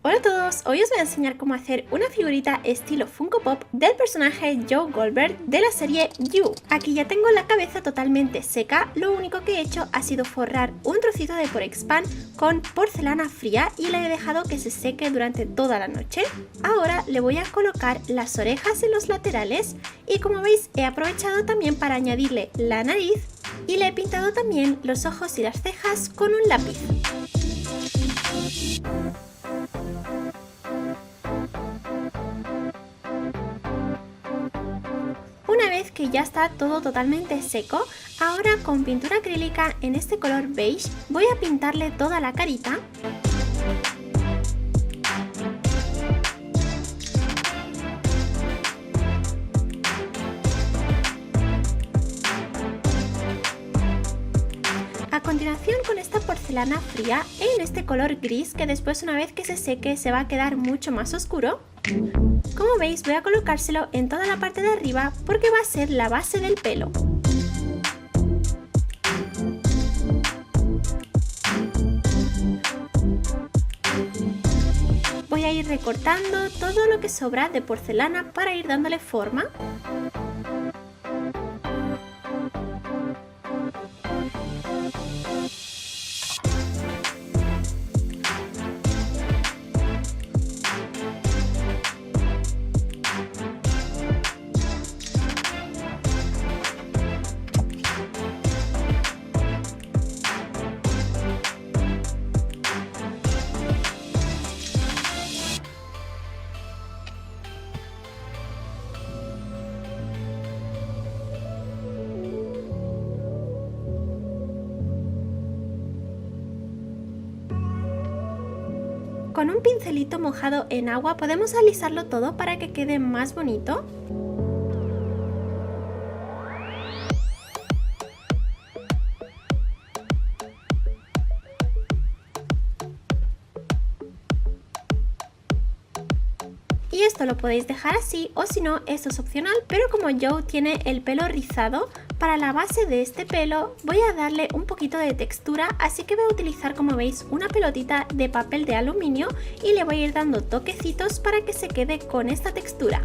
Hola a todos, hoy os voy a enseñar cómo hacer una figurita estilo Funko Pop del personaje Joe Goldberg de la serie You. Aquí ya tengo la cabeza totalmente seca, lo único que he hecho ha sido forrar un trocito de Porexpan con porcelana fría y la he dejado que se seque durante toda la noche. Ahora le voy a colocar las orejas en los laterales y como veis he aprovechado también para añadirle la nariz y le he pintado también los ojos y las cejas con un lápiz. Una vez que ya está todo totalmente seco, ahora con pintura acrílica en este color beige voy a pintarle toda la carita. A continuación, con esta porcelana fría en este color gris que después, una vez que se seque, se va a quedar mucho más oscuro. Como veis, voy a colocárselo en toda la parte de arriba porque va a ser la base del pelo. Voy a ir recortando todo lo que sobra de porcelana para ir dándole forma. Con un pincelito mojado en agua podemos alisarlo todo para que quede más bonito. Y esto lo podéis dejar así o si no, esto es opcional, pero como Joe tiene el pelo rizado, para la base de este pelo voy a darle un poquito de textura, así que voy a utilizar, como veis, una pelotita de papel de aluminio y le voy a ir dando toquecitos para que se quede con esta textura.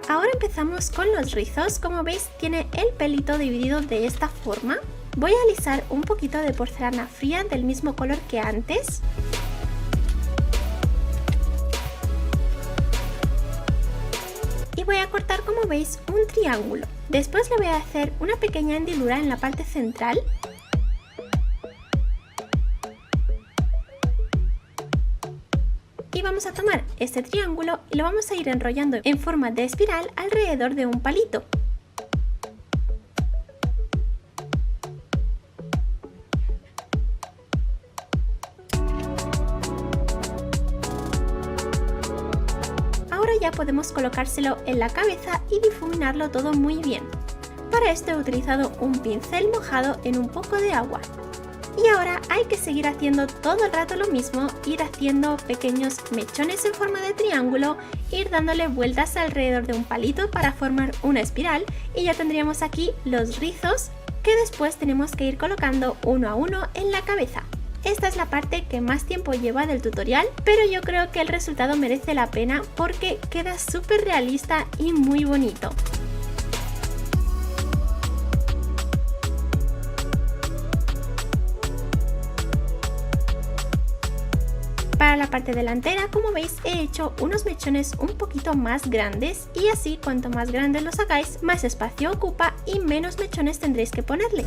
Ahora empezamos con los rizos. Como veis, tiene el pelito dividido de esta forma. Voy a alisar un poquito de porcelana fría del mismo color que antes. Y voy a cortar, como veis, un triángulo. Después le voy a hacer una pequeña hendidura en la parte central. Y vamos a tomar este triángulo y lo vamos a ir enrollando en forma de espiral alrededor de un palito. Ahora ya podemos colocárselo en la cabeza y difuminarlo todo muy bien. Para esto he utilizado un pincel mojado en un poco de agua. Y ahora hay que seguir haciendo todo el rato lo mismo, ir haciendo pequeños mechones en forma de triángulo, ir dándole vueltas alrededor de un palito para formar una espiral y ya tendríamos aquí los rizos que después tenemos que ir colocando uno a uno en la cabeza. Esta es la parte que más tiempo lleva del tutorial, pero yo creo que el resultado merece la pena porque queda súper realista y muy bonito. Para la parte delantera, como veis, he hecho unos mechones un poquito más grandes y así cuanto más grandes los hagáis, más espacio ocupa y menos mechones tendréis que ponerle.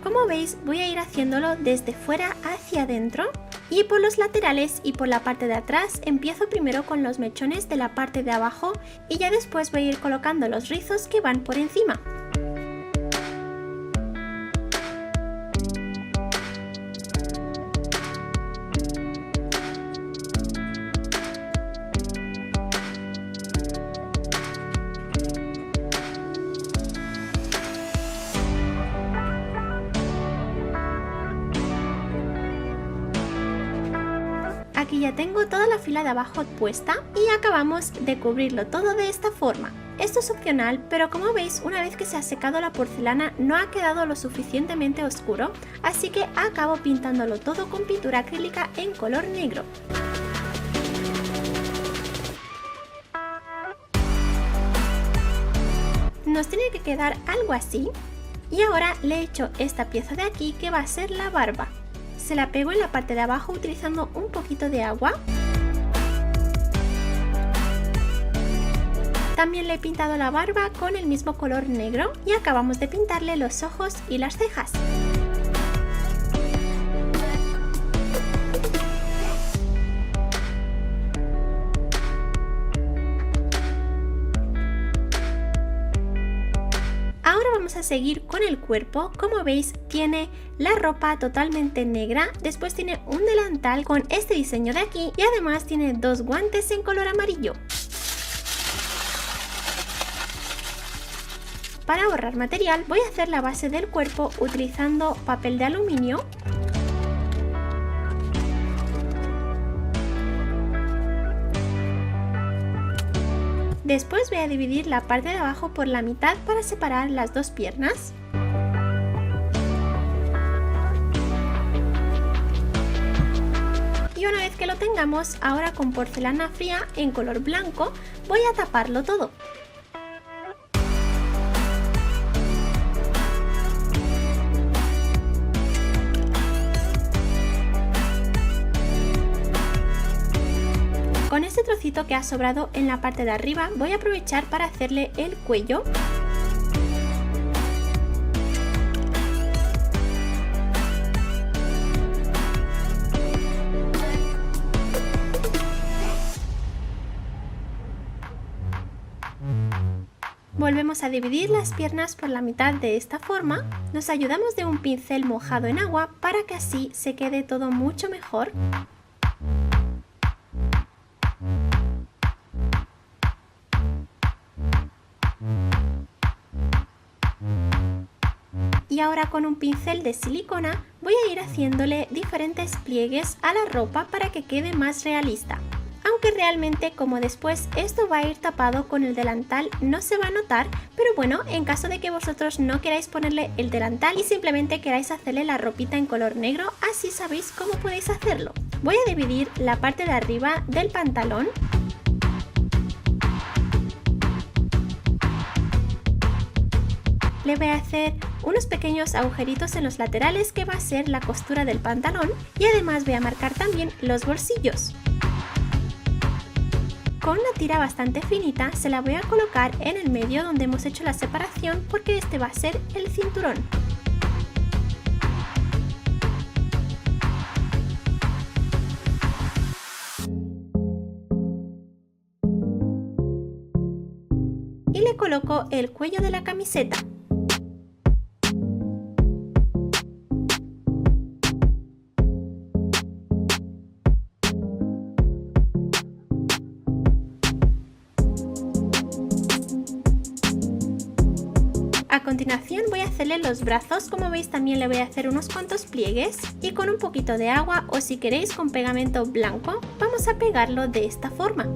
Como veis, voy a ir haciéndolo desde fuera hacia adentro Y por los laterales y por la parte de atrás empiezo primero con los mechones de la parte de abajo y ya después voy a ir colocando los rizos que van por encima. Aquí ya tengo toda la fila de abajo puesta y acabamos de cubrirlo todo de esta forma. Esto es opcional, pero como veis, una vez que se ha secado la porcelana no ha quedado lo suficientemente oscuro, así que acabo pintándolo todo con pintura acrílica en color negro. Nos tiene que quedar algo así y ahora le he hecho esta pieza de aquí que va a ser la barba. Se la pego en la parte de abajo utilizando un poquito de agua. También le he pintado la barba con el mismo color negro y acabamos de pintarle los ojos y las cejas. Ahora vamos a seguir con el cuerpo. Como veis, tiene la ropa totalmente negra, después tiene un delantal con este diseño de aquí y además tiene dos guantes en color amarillo. Para ahorrar material voy a hacer la base del cuerpo utilizando papel de aluminio. Después voy a dividir la parte de abajo por la mitad para separar las dos piernas. Y una vez que lo tengamos, ahora con porcelana fría en color blanco voy a taparlo todo. Con este trocito que ha sobrado en la parte de arriba voy a aprovechar para hacerle el cuello. Volvemos a dividir las piernas por la mitad de esta forma. Nos ayudamos de un pincel mojado en agua para que así se quede todo mucho mejor. Y ahora con un pincel de silicona voy a ir haciéndole diferentes pliegues a la ropa para que quede más realista. Aunque realmente como después esto va a ir tapado con el delantal no se va a notar, pero bueno, en caso de que vosotros no queráis ponerle el delantal y simplemente queráis hacerle la ropita en color negro, así sabéis cómo podéis hacerlo. Voy a dividir la parte de arriba del pantalón. Le voy a hacer unos pequeños agujeritos en los laterales que va a ser la costura del pantalón y además voy a marcar también los bolsillos. Con una tira bastante finita se la voy a colocar en el medio donde hemos hecho la separación porque este va a ser el cinturón. Y le coloco el cuello de la camiseta. A continuación voy a hacerle los brazos, como veis también le voy a hacer unos cuantos pliegues y con un poquito de agua o si queréis con pegamento blanco vamos a pegarlo de esta forma.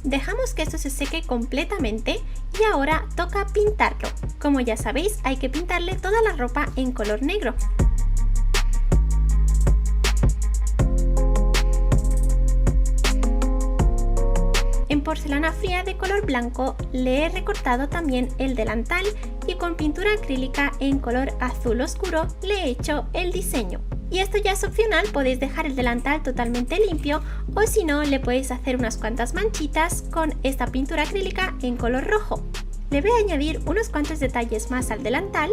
Dejamos que esto se seque completamente y ahora toca pintarlo. Como ya sabéis, hay que pintarle toda la ropa en color negro. En porcelana fría de color blanco le he recortado también el delantal y con pintura acrílica en color azul oscuro le he hecho el diseño. Y esto ya es opcional, podéis dejar el delantal totalmente limpio o si no le podéis hacer unas cuantas manchitas con esta pintura acrílica en color rojo. Le voy a añadir unos cuantos detalles más al delantal.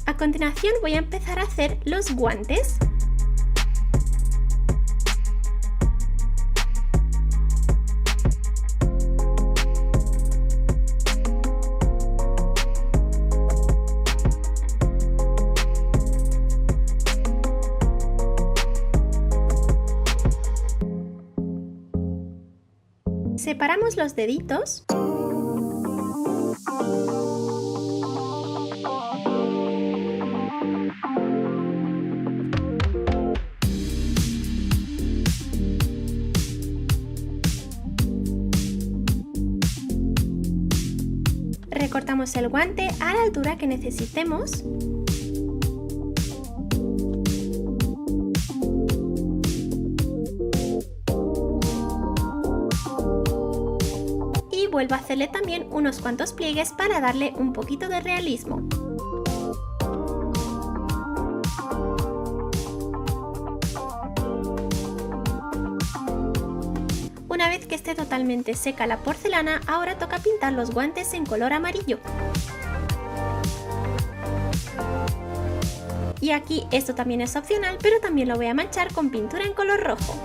A continuación voy a empezar a hacer los guantes. Separamos los deditos. Recortamos el guante a la altura que necesitemos. Y vuelvo a hacerle también unos cuantos pliegues para darle un poquito de realismo. Una vez que esté totalmente seca la porcelana, ahora toca pintar los guantes en color amarillo. Y aquí esto también es opcional, pero también lo voy a manchar con pintura en color rojo.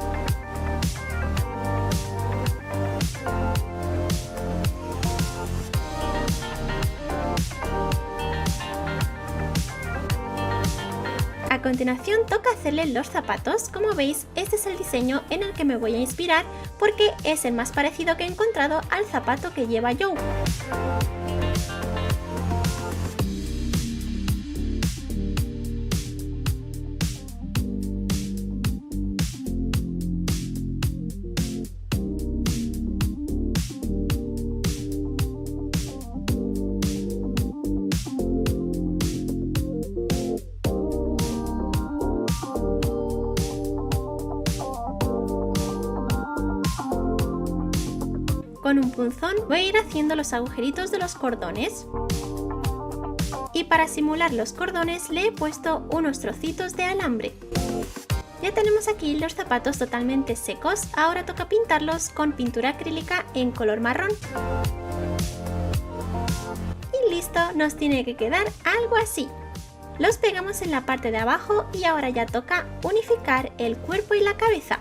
A continuación toca hacerle los zapatos. Como veis, este es el diseño en el que me voy a inspirar porque es el más parecido que he encontrado al zapato que lleva Joe. Con un punzón voy a ir haciendo los agujeritos de los cordones. Y para simular los cordones le he puesto unos trocitos de alambre. Ya tenemos aquí los zapatos totalmente secos, ahora toca pintarlos con pintura acrílica en color marrón. Y listo, nos tiene que quedar algo así. Los pegamos en la parte de abajo y ahora ya toca unificar el cuerpo y la cabeza.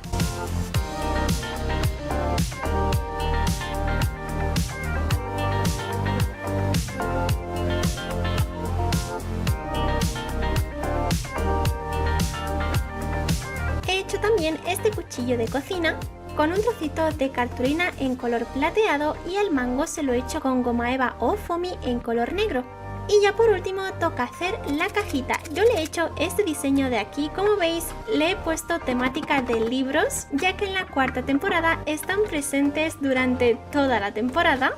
He hecho también este cuchillo de cocina con un trocito de cartulina en color plateado y el mango se lo he hecho con goma eva o foamy en color negro. Y ya por último toca hacer la cajita. Yo le he hecho este diseño de aquí, como veis le he puesto temática de libros, ya que en la cuarta temporada están presentes durante toda la temporada.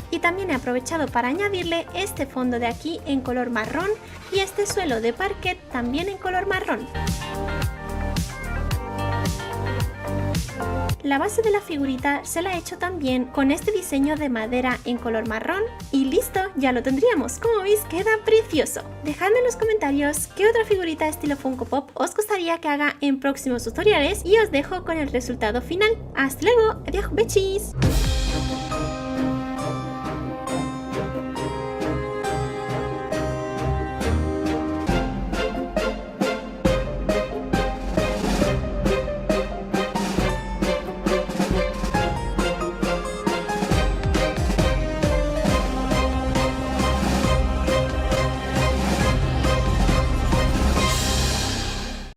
Y también he aprovechado para añadirle este fondo de aquí en color marrón y este suelo de parquet también en color marrón. La base de la figurita se la he hecho también con este diseño de madera en color marrón y listo, ya lo tendríamos. Como veis queda precioso. Dejadme en los comentarios qué otra figurita estilo Funko Pop os gustaría que haga en próximos tutoriales y os dejo con el resultado final. ¡Hasta luego! ¡Adiós, bechis!